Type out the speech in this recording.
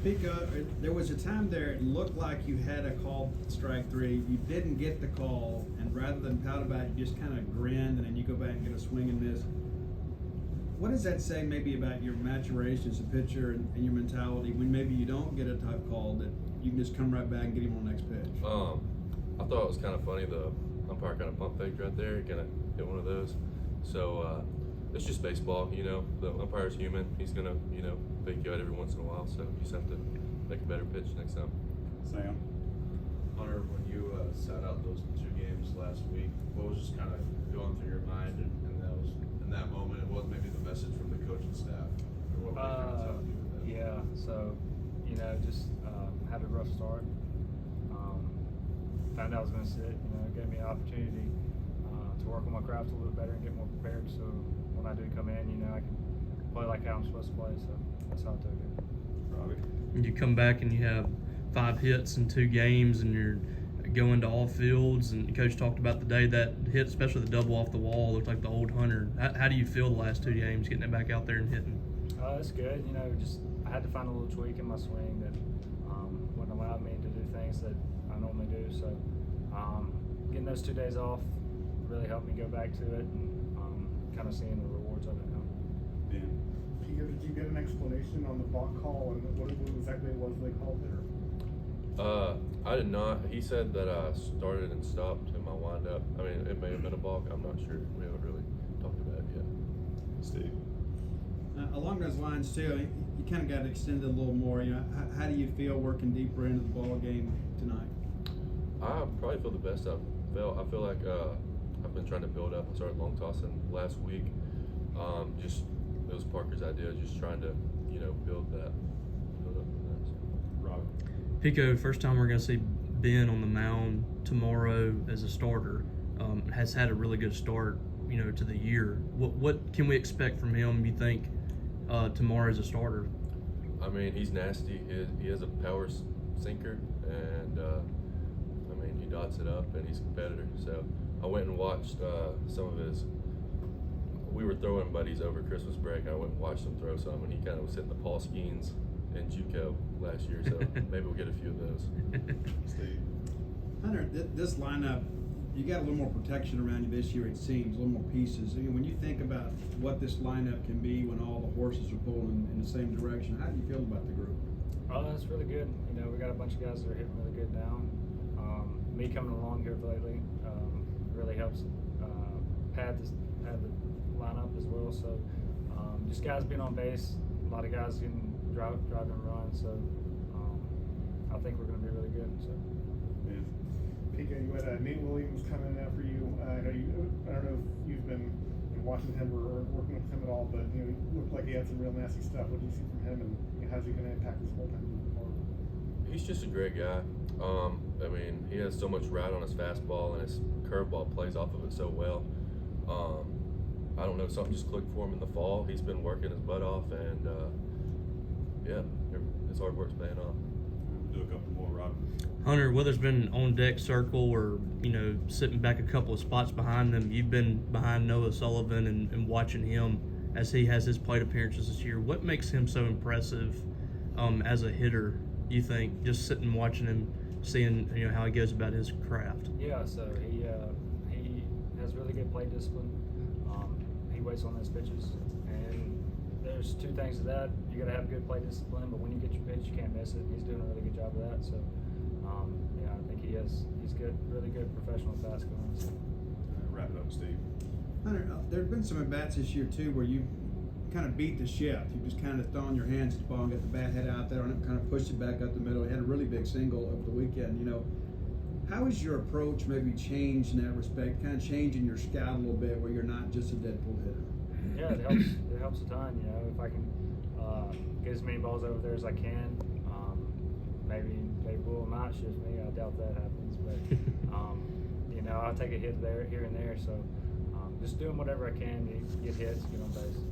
Pico, there was a time there it looked like you had a call strike three. You didn't get the call, and rather than pout about it, you just kind of grinned, and then you go back and get a swing and miss. What does that say maybe about your maturation as a pitcher and your mentality when maybe you don't get a tough call that you can just come right back and get him on the next pitch? I thought it was kind of funny. The umpire kind of pump faked right there, kind of hit one of those. So it's just baseball, you know. The umpire's human. He's gonna, you know, fake you out every once in a while. So you just have to make a better pitch next time. Sam? Hunter, when you sat out those 2 games last week, what was just kind of going through your mind, and that was in that moment, what maybe the message from the coaching staff, or what were they kind of telling you with that? Yeah, so just had a rough start. Found out I was going to sit. It gave me an opportunity to work on my craft a little better and get more prepared. So when I do come in, I can play like how I'm supposed to play. So that's how I took it. Robbie? And you come back and you have 5 hits in 2 games, and you're going to all fields. And Coach talked about the day that hit, especially the double off the wall, looked like the old Hunter. How do you feel the last 2 games, getting it back out there and hitting? It's good. Just I had to find a little tweak in my swing that wouldn't allow me to do things that I normally do. So getting those 2 days off really helped me go back to it and kind of seeing the rewards of it now. Dan? Did you get an explanation on the balk call and what exactly it was they called there? I did not. He said that I started and stopped in my windup. I mean, it may have been a balk. I'm not sure. We haven't really talked about it yet. Steve? Along those lines too, you kind of got extended a little more. How do you feel working deeper into the ball game tonight? I probably feel the best I've felt. I feel like I've been trying to build up. I started long tossing last week. Just it was Parker's idea, just trying to build up from that. So. Rob? Pico, first time we're going to see Ben on the mound tomorrow as a starter. Has had a really good start, to the year. What can we expect from him, you think, tomorrow as a starter? I mean, he's nasty. He has a power sinker, and he dots it up, and he's a competitor. So I went and watched some of his. We were throwing buddies over Christmas break, and I went and watched him throw some, and he kind of was hitting the Paul Skeens in JUCO last year. So maybe we'll get a few of those. Steve? Hunter, this lineup, you got a little more protection around you this year, it seems, a little more pieces. When you think about what this lineup can be when all the horses are pulling in the same direction, how do you feel about the group? That's really good. We got a bunch of guys that are hitting really good now. Me coming along here lately really helps pad the lineup as well. So just guys being on base, a lot of guys getting drive and run. So I think we're going to be really good. So. Dan? Pico, you had Nate Williams coming in after you. I don't know if you've been watching him or working with him at all, but he looked like he had some real nasty stuff. What do you see from him, and how's he going to impact this bullpen moving forward? He's just a great guy. He has so much ride on his fastball, and his curveball plays off of it so well. I don't know, something just clicked for him in the fall. He's been working his butt off, and his hard work's paying off. We'll do a couple more, Rob. Hunter, whether it's been on deck circle or, sitting back a couple of spots behind them, you've been behind Noah Sullivan and watching him as he has his plate appearances this year. What makes him so impressive as a hitter, you think, just sitting watching him, seeing how he goes about his craft? Yeah, so he has really good plate discipline. He waits on his pitches, and there's 2 things to that. You got to have good plate discipline, but when you get your pitch, you can't miss it. He's doing a really good job of that. So, I think he's good, really good professional at bat going. So. Wrap it up, Steve. Hunter, there have been some at-bats this year too where you kind of beat the shift. You just kind of thrown your hands at the ball and got the bat head out there and it kind of pushed it back up the middle. He had a really big single over the weekend. How has your approach maybe changed in that respect, kind of changing your scout a little bit where you're not just a Deadpool hitter? Yeah, it helps a ton. If I can get as many balls over there as I can, maybe they will not shift me. I doubt that happens, but I'll take a hit here and there. So just doing whatever I can to get hits, get on base.